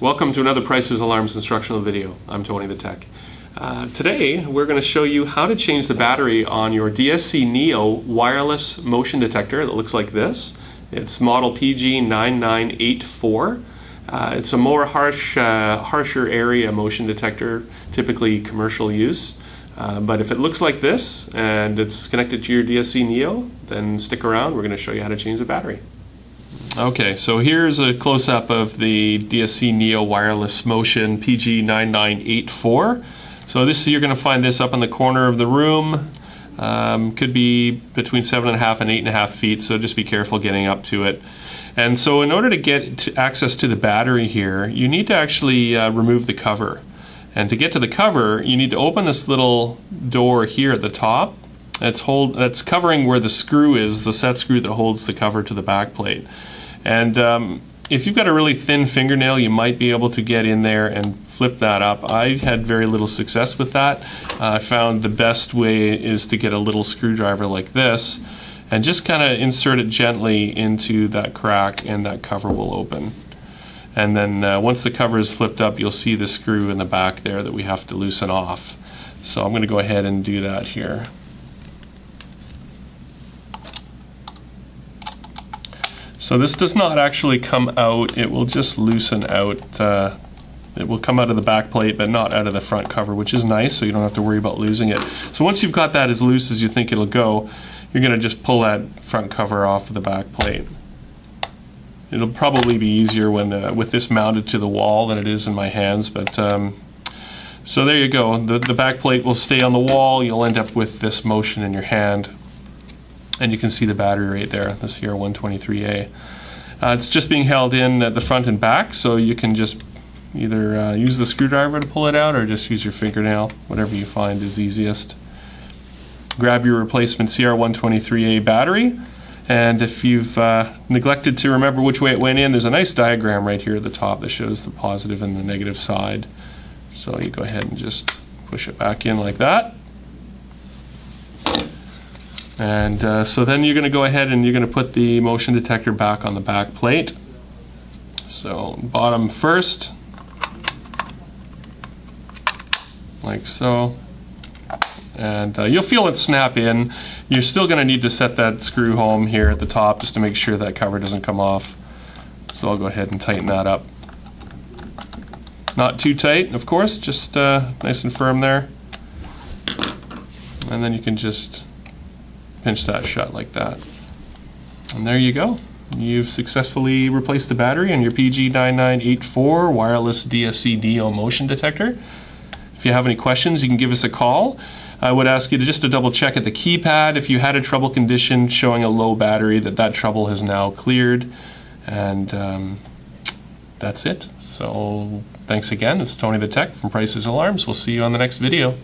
Welcome to another Prices Alarms instructional video. I'm Tony the Tech. Today we're going to show you how to change the battery on your DSC Neo wireless motion detector that looks like this. It's model PG9984. It's a more harsher area motion detector, typically commercial use. But if it looks like this and it's connected to your DSC Neo, then stick around. We're going to show you how to change the battery. Okay, so here's a close-up of the DSC Neo wireless motion PG9984. So you're going to find this up in the corner of the room. Could be between 7.5 and 8.5 feet, so just be careful getting up to it. And so in order to get access to the battery here, you need to actually remove the cover. And to get to the cover, you need to open this little door here at the top. That's covering where the screw is, the set screw that holds the cover to the backplate. And if you've got a really thin fingernail, you might be able to get in there and flip that up. I had very little success with that. I found the best way is to get a little screwdriver like this and just kind of insert it gently into that crack, and that cover will open. And then once the cover is flipped up, you'll see the screw in the back there that we have to loosen off. So I'm going to go ahead and do that here. So this does not actually come out, it will just loosen out. It will come out of the back plate but not out of the front cover, which is nice, so you don't have to worry about losing it. So once you've got that as loose as you think it'll go, you're going to just pull that front cover off of the back plate. It'll probably be easier when with this mounted to the wall than it is in my hands, but so there you go. The back plate will stay on the wall. You'll end up with this motion in your hand. And you can see the battery right there, the CR123A. It's just being held in at the front and back, so you can just either use the screwdriver to pull it out or just use your fingernail, whatever you find is easiest. Grab your replacement CR123A battery, and if you've neglected to remember which way it went in, there's a nice diagram right here at the top that shows the positive and the negative side. So you go ahead and just push it back in like that. And so then you're going to go ahead and you're going to put the motion detector back on the back plate. So bottom first, like so. And you'll feel it snap in. You're still going to need to set that screw home here at the top just to make sure that cover doesn't come off. So I'll go ahead and tighten that up. Not too tight, of course, just nice and firm there. And then you can just pinch that shut like that. And there you go. You've successfully replaced the battery on your PG9984 wireless DSC Neo motion detector. If you have any questions, you can give us a call. I would ask you to just double check at the keypad if you had a trouble condition showing a low battery, that trouble has now cleared. And that's it. So thanks again. It's Tony the Tech from Prices Alarms. We'll see you on the next video.